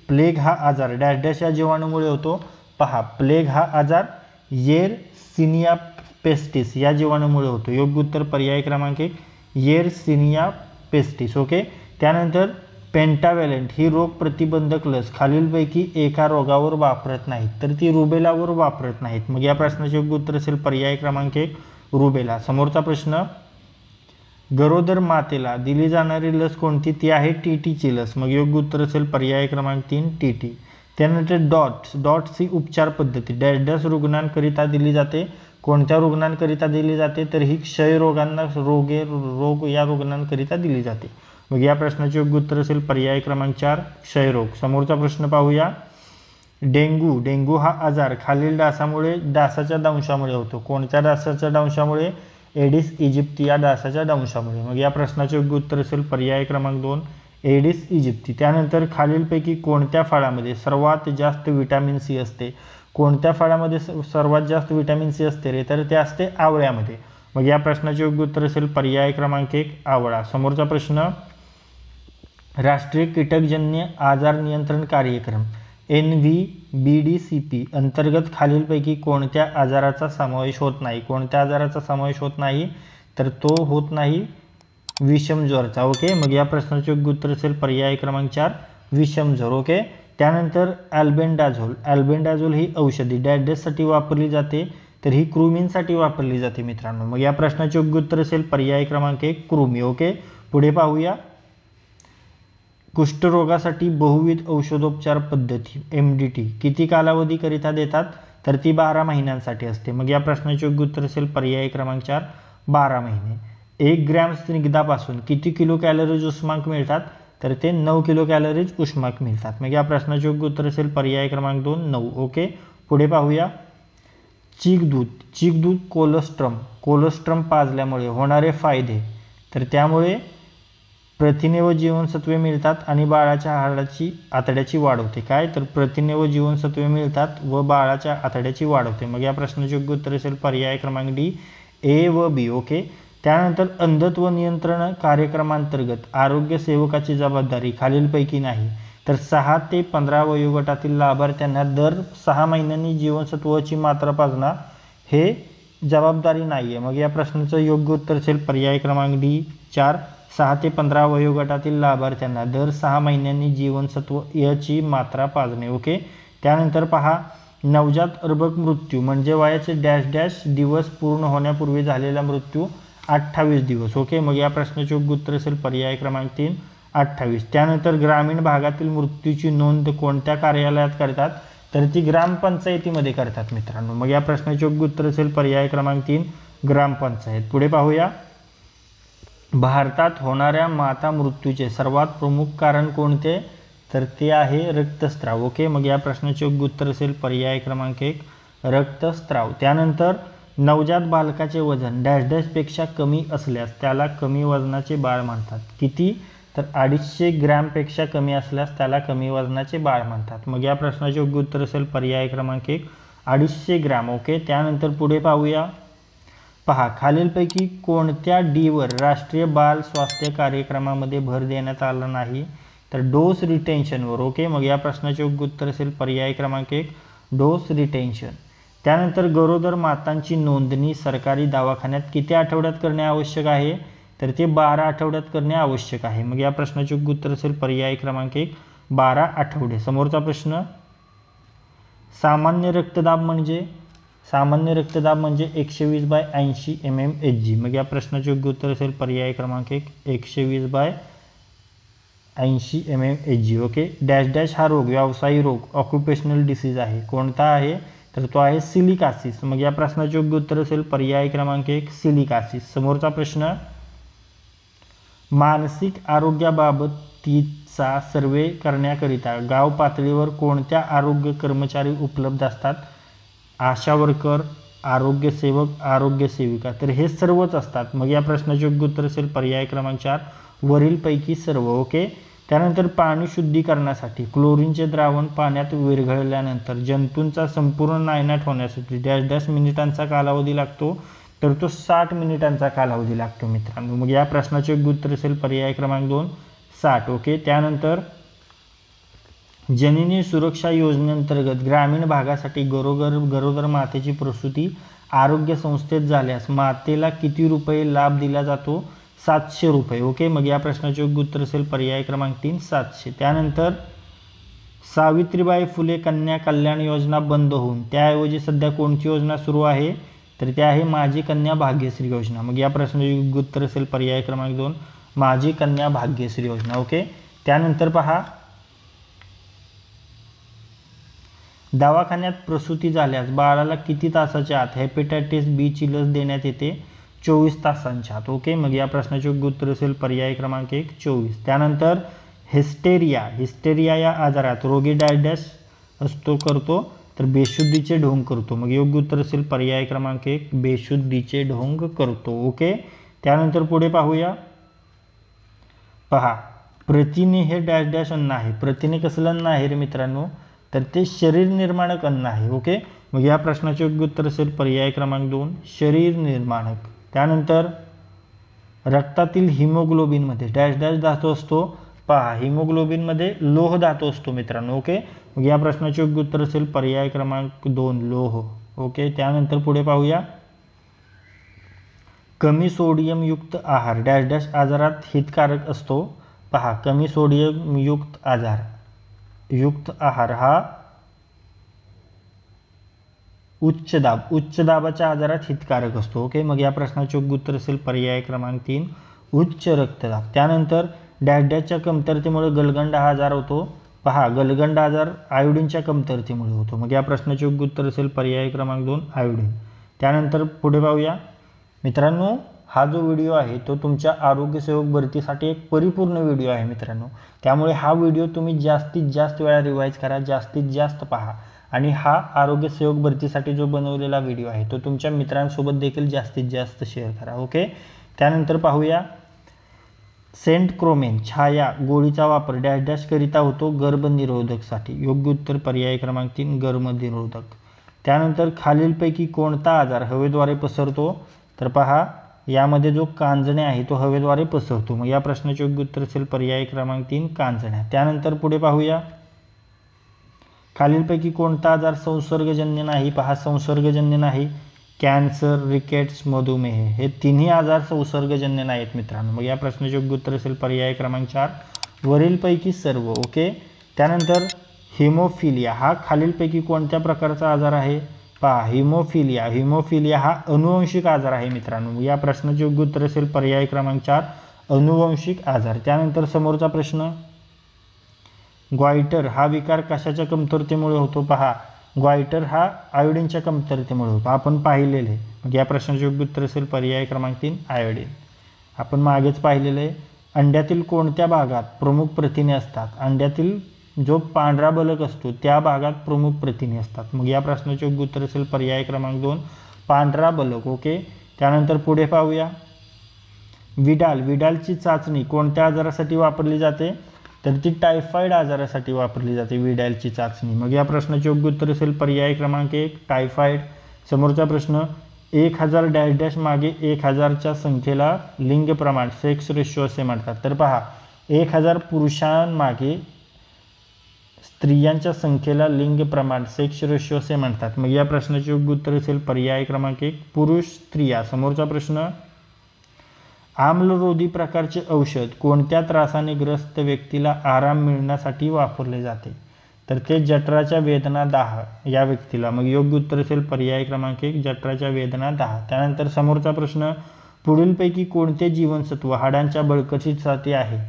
Plague हा आजार dash dash या जीवाणूमुळे होतो. पहा, प्लेग हा आजार येरसिनिया पेस्टिस या जीवाणूमुळे होतो. योग्य उत्तर पर्याय क्रमांक 1 येरसिनिया पेस्टिस. ओके. त्यानंतर पेंटाव्हॅलंट ही रोग प्रतिबंधक लस खालीलपैकी एका रोगावर वापरत नाहीत, तर ती रुबेलावर वापरत नाहीत. मग या प्रश्नाचे योग्य उत्तर असेल पर्याय क्रमांक 1 रुबेला. समोरचा प्रश्न, गरोदर मातेला दिली जाणारी लस कोणती? ती आहे टीटीची लस. मग योग्य उत्तर असेल पर्याय क्रमांक 3 टीटी. त्यानंतर डॉट्स ही उपचार पद्धती डॅश डॅश रुग्णांकरिता दिली जाते. कोणत्या रुग्णांकरिता दिली जाते? तर ही क्षयरोगांना रोग या रुग्णांकरिता दिली जाते. मग या प्रश्नाचे योग्य उत्तर असेल पर्याय क्रमांक 4 क्षयरोग. समोरचा प्रश्न पाहूया. डेंग्यू हा आजार खालील डासाच्या दंशामुळे होतो. कोणत्या डासाच्या दंशामुळे? एडिस इजिप्ती या डासाच्या दंशामुळे. मग या प्रश्नाचे योग्य उत्तर असेल पर्याय क्रमांक 2 एडिस इजिप्ती. त्यानंतर खालीलपैकी कोणत्या फळामध्ये सर्वात जास्त विटॅमिन सी असते? कोणत्या फळामध्ये सर्वात जास्त विटॅमिन सी असते रे? तर ते असते आवळ्यामध्ये. मग या प्रश्नाचे योग्य उत्तर असेल पर्याय क्रमांक 1 आवळा. समोरचा प्रश्न, राष्ट्रीय कीटकजन्य आजार नियंत्रण कार्यक्रम NVBDCP अंतर्गत खालीलपैकी कोणत्या आजाराचा समावेश होत नाही? कोणत्या आजाराचा समावेश होत नाही? तर तो होत नाही विषमज्वरचा. ओके. मग या प्रश्नाचे योग्य उत्तर असेल पर्याय क्रमांक 4 विषमज्वर. ओके. त्यानंतर अल्बेंडाझोल ही औषधी डॅश डॅशसाठी वापरली जाते, तर ही कृमींसाठी वापरली जाते मित्रांनो. मग या प्रश्नाचे योग्य उत्तर असेल पर्याय क्रमांक 1 कृमी. ओके. पुढे पाहूया. कुष्ठरोगासाठी बहुविध औषधोपचार पद्धती MDT किती कालावधीकरिता देतात? तर ती 12 महिन्यांसाठी असते. मग या प्रश्नाचे योग्य उत्तर असेल पर्याय क्रमांक 4 12 महिने. 1 ग्रॅम स्निग्धापासून किती किलो कॅलरीज उष्मांक मिळतात? तर ते 9 किलो कॅलरीज उष्मांक मिळतात. मग या प्रश्नाचे योग्य उत्तर असेल पर्याय क्रमांक 2 9. ओके. पुढे पाहूया. चीकदूध कोलोस्ट्रम पाजल्यामुळे होणारे फायदे, तर त्यामुळे प्रथिने व जीवनसत्वे मिळतात आणि बाळाच्या आतड्याची वाढ होते. काय? तर प्रथिने व जीवनसत्वे मिळतात व बाळाच्या आतड्याची वाढ होते. मग या प्रश्नाचे योग्य उत्तर असेल पर्याय क्रमांक D A व B. ओके. त्यानंतर अंधत्व नियंत्रण कार्यक्रमांतर्गत आरोग्य सेवकाची जबाबदारी खालीलपैकी नाही, तर 6 ते 15 वयोगटातील लाभार्थ्यांना दर 6 महिन्यांनी जीवनसत्वाची मात्रा पाजणं हे जबाबदारी नाही आहे. मग या प्रश्नाचं योग्य उत्तर असेल पर्याय क्रमांक D 4 6 ते 15 वयोगटातील लाभार्थ्यांना दर 6 महिन्यांनी जीवनसत्व याची मात्रा पाजणे. ओके. त्यानंतर पहा, नवजात अर्भक मृत्यू म्हणजे वयाचे डॅश डॅश दिवस पूर्ण होण्यापूर्वी झालेला मृत्यू 28 दिवस. ओके. मग या प्रश्नाचे योग्य उत्तर असेल पर्याय क्रमांक 3 28. त्यानंतर ग्रामीण भागातील मृत्यूची नोंद कोणत्या कार्यालयात करतात? तर ती ग्रामपंचायतीमध्ये करतात मित्रांनो. मग या प्रश्नाचे योग्य उत्तर असेल पर्याय क्रमांक 3 ग्रामपंचायत. पुढे पाहूया. भारतात होणाऱ्या माता मृत्यूचे सर्वात प्रमुख कारण कोणते? तर ते आहे रक्तस्राव. ओके. मग या प्रश्नाचे योग्य उत्तर असेल पर्याय क्रमांक 1 रक्तस्राव. त्यानंतर नवजात बालकाचे वजन डॅश डॅशपेक्षा कमी असल्यास त्याला कमी वजनाचे बाळ म्हणतात. किती? तर 250 ग्रॅमपेक्षा कमी असल्यास त्याला कमी वजनाचे बाळ म्हणतात. मग या प्रश्नाचे योग्य उत्तर असेल पर्याय क्रमांक 1 250 ग्रॅम. ओके. त्यानंतर पुढे पाहूया. पहा, खालीलपैकी कोणत्या वर राष्ट्रीय बाल स्वास्थ्य कार्यक्रमामध्ये भर देण्यात आला नाही? तर डोस रिटेन्शनवर. ओके. मग या प्रश्नाचे योग्य उत्तर असेल पर्याय क्रमांक 1 डोस रिटेन्शन. त्यानंतर गरोदर मातांची नोंदणी सरकारी दवाखान्यात किती आठवड्यात करणे आवश्यक आहे? तर ते 12 आठवड्यात करणे आवश्यक आहे. मग या प्रश्नाचे योग्य उत्तर असेल पर्याय क्रमांक 1 12 आठवडे. समोरचा प्रश्न, सामान्य रक्तदाब म्हणजे 120/80 mmHg. मग या प्रश्नाचे योग्य उत्तर असेल पर्याय क्रमांक 1 120/80 mmHg. ओके. डॅश डॅश हा रोग व्यावसायिक रोग ऑक्युपेशनल डिसीज आहे. कोणता आहे? तर तो आहे सिलिकासिस. मग या प्रश्नाचे योग्य उत्तर असेल पर्याय क्रमांक 1 सिलिकासिस. समोरचा प्रश्न, मानसिक आरोग्याबाबतीचा सर्वे करण्याकरिता गाव पातळीवर कोणत्या आरोग्य कर्मचारी उपलब्ध असतात? आशा वर्कर, आरोग्यसेवक, आरोग्यसेविका, तर हे सर्वच असतात. मग या प्रश्नाचे योग्य उत्तर असेल पर्याय क्रमांक 4 वरीलपैकी सर्व. ओके. त्यानंतर पाणी शुद्धीकरणासाठी क्लोरीनचे द्रावण पाण्यात विरघळल्यानंतर जंतूंचा संपूर्ण नायनाट होण्यासाठी डॅश डॅश मिनिटांचा कालावधी लागतो? तर तो 60 मिनिटांचा कालावधी लागतो मित्रांनो. मग या प्रश्नाचे योग्य उत्तर असेल पर्याय क्रमांक 2 60. ओके. त्यानंतर जननी सुरक्षा योजनेअंतर्गत ग्रामीण भागासाठी गरोदर मातेची प्रसूती आरोग्य संस्थेत झाल्यास मातेला किती रुपये लाभ दिला जातो? 700 रुपये. ओके, मग या प्रश्नाचे योग्य उत्तर असेल पर्याय क्रमांक 3 700. त्यानंतर सावित्रीबाई फुले कन्या कल्याण योजना बंद होऊन त्याऐवजी सध्या कोणती योजना सुरू आहे? तर ते आहे माझी कन्या भाग्यश्री योजना. मग या प्रश्नाचे योग्य उत्तर असेल पर्याय क्रमांक 2 माझी कन्या भाग्यश्री योजना. ओके, त्यानंतर पहा, दवाखान्यात प्रसूती झाल्यास बाळाला किती तासाच्या आत हेपेटायटिस बी ची लस देण्यात येते? 24 तासांच्या आत. ओके, मग या प्रश्नाचे योग्य उत्तर असेल पर्याय क्रमांक 1 24. त्यानंतर हिस्टेरिया या आजारात रोगी डॅश असतो करतो? तर बेशुद्धीचे ढोंग करतो. मग योग्य उत्तर असेल पर्याय क्रमांक 1 बेशुद्धीचे ढोंग करतो. ओके, त्यानंतर पुढे पाहूया. पहा, प्रथिने हे डॅश अन्न आहे. प्रथिने कसलं अन्न आहे रे मित्रांनो? तर ते शरीर निर्माणक अन्न आहे. ओके, मग या प्रश्नाचे योग्य उत्तर असेल पर्याय क्रमांक 2 शरीर निर्माणक. त्यानंतर रक्तातील हिमोग्लोबिनमध्ये डॅश धातू असतो? पहा, हिमोग्लोबिनमध्ये लोह धातू असतो मित्रांनो. ओके, मग या प्रश्नाचे योग्य उत्तर असेल पर्याय क्रमांक 2 लोह. ओके, त्यानंतर पुढे पाहूया. कमी सोडियम युक्त आहार डॅश आजारात हितकारक असतो? पहा, कमी सोडियम युक्त आहार हा उच्च दाबाच्या आजारात हितकारक असतो. ओके, मग या प्रश्नाचे योग्य उत्तर असेल पर्याय क्रमांक 3 उच्च रक्तदाब. त्यानंतर डॅशच्या कमतरतेमुळे गलगंड हा आजार होतो? पहा, गलगंड आजार आयोडीनच्या कमतरतेमुळे होतो. मग या प्रश्नाचे योग्य उत्तर असेल पर्याय क्रमांक 2 आयोडीन. त्यानंतर पुढे पाहूया मित्रांनो. हा जो व्हिडिओ आहे तो तुमच्या आरोग्यसेवक भरतीसाठी एक परिपूर्ण व्हिडिओ आहे मित्रांनो. त्यामुळे हा व्हिडिओ तुम्ही जास्तीत जास्त वेळा रिवाईज करा, जास्तीत जास्त पहा. आणि हा आरोग्यसेवक भरतीसाठी जो बनवलेला व्हिडिओ आहे तो तुमच्या मित्रांसोबत देखील जास्तीत जास्त शेअर करा. ओके, त्यानंतर पाहूया. सेंट क्रोमेन छाया गोळीचा वापर डॅश करिता होतो? गर्भनिरोधकसाठी. योग्य उत्तर पर्याय क्रमांक 3 गर्भनिरोधक. त्यानंतर खालीलपैकी कोणता आजार हवेद्वारे पसरतो? तर पहा, यामध्ये जो कांजण्या आहे तो हवेद्वारे पसरतो. मग या प्रश्नाचे योग्य उत्तर असेल पर्याय क्रमांक 3 कांजण्या. त्यानंतर पुढे पाहूया. खालीलपैकी कोणता आजार संसर्गजन्य नाही? पहा, संसर्गजन्य नाही. कॅन्सर, रिकेट्स, मधुमेह हे तिन्ही आजार संसर्गजन्य नाहीत मित्रांनो. मग या प्रश्नाचे योग्य उत्तर असेल पर्याय क्रमांक 4 वरीलपैकी सर्व. ओके, त्यानंतर हिमोफिलिया हा खालीलपैकी कोणत्या प्रकारचा आजार आहे? पहा, हिमोफिलिया हा अनुवंशिक आजार आहे मित्रांनो. या प्रश्नाचे योग्य उत्तर असेल पर्याय क्रमांक 4 अनुवंशिक आजार. त्यानंतर समोरचा प्रश्न. ग्वाइटर हा विकार कशाच्या कमतरतेमुळे होतो? पहा, ग्वाइटर हा आयोडीनच्या कमतरतेमुळे होतो, आपण पाहिलेले आहे. मग या प्रश्नाचे योग्य उत्तर असेल पर्याय क्रमांक 3 आयोडीन. आपण मागेच पाहिलेलं आहे. अंड्यातील कोणत्या भागात प्रमुख प्रथिने असतात? अंड्यातील जो पांढरा बलक असतो त्या भागात प्रमुख प्रथिने असतात. मग या प्रश्नाचे योग्य उत्तर असेल पर्याय क्रमांक 2 पांढरा बलक. ओके, त्यानंतर पुढे पाहूया. विडालची चाचणी कोणत्या आजारासाठी वापरली जाते? तर ती टायफॉइड आजारासाठी वापरली जाते विडालची चाचणी. मग या प्रश्नाचे योग्य उत्तर असेल पर्याय क्रमांक 1 टायफॉइड. समोरचा प्रश्न. 1000 डॅश मागे 1000च्या संख्येला लिंग प्रमाण सेक्स रेशो असे म्हणतात? तर पहा, 1000 पुरुषांमागे स्त्रियांच्या संख्येला लिंग प्रमाण सेक्स रेशो असे म्हणतात. मग या प्रश्नाचे योग्य उत्तर असेल पर्याय क्रमांक 1 पुरुष स्त्रिया. समोरचा प्रश्न. आम्लरोधी प्रकारचे औषध कोणत्या त्रासाने ग्रस्त व्यक्तीला आराम मिळण्यासाठी वापरले जाते? तर ते जठराच्या वेदना दाह या व्यक्तीला. मग योग्य उत्तर असेल पर्याय क्रमांक 1 जठराच्या वेदना दाह. त्यानंतर समोरचा प्रश्न. पुढीलपैकी कोणते जीवनसत्व हाडांच्या बळकटीसाठी आहे?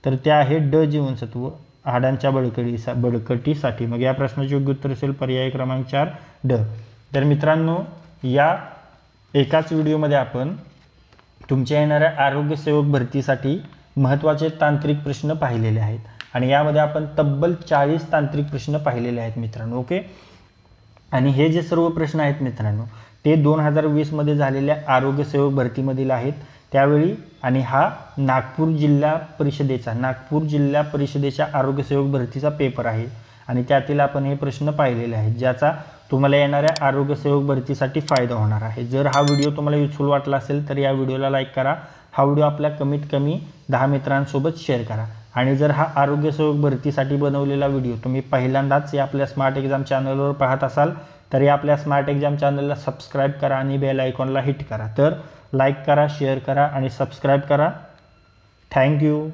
तर ते आहे ड जीवनसत्व हाडांच्या बळकटीसाठी. मग या प्रश्नाचे योग्य उत्तर असेल पर्याय क्रमांक 4 ड. तर मित्रांनो, या एकाच व्हिडिओमध्ये आपण तुमच्या येणाऱ्या आरोग्यसेवक भरतीसाठी महत्त्वाचे तांत्रिक प्रश्न पाहिलेले आहेत आणि यामध्ये आपण तब्बल 40 तांत्रिक प्रश्न पाहिलेले आहेत मित्रांनो. ओके, आणि हे जे सर्व प्रश्न आहेत मित्रांनो ते 2020 मध्ये झालेल्या आरोग्यसेवक भरतीमधील आहेत त्यावेळी. आणि हा नागपूर जिल्हा परिषदेच्या आरोग्यसेवक भरतीचा पेपर आहे आणि त्यातील आपण हे प्रश्न पाहिलेले आहेत ज्याचा तुम्हाला येणाऱ्या आरोग्यसेवक भरतीसाठी फायदा होणार आहे. जर हा व्हिडिओ तुम्हाला युजफुल वाटला असेल तर या व्हिडिओला लाईक करा. हा व्हिडिओ आपल्या कमीत कमी 10 मित्रांसोबत शेअर करा आणि जर हा आरोग्य सेवक भरतीसाठी बनवलेला व्हिडिओ तुम्ही पहिल्यांदाच या आपल्या स्मार्ट एक्झाम चॅनलवर पाहत असाल तर या आपल्या स्मार्ट एक्झाम चॅनलला सबस्क्राईब करा आणि बेल आयकॉनला हिट करा. तर लाईक करा, शेअर करा आणि सबस्क्राईब करा. थँक्यू.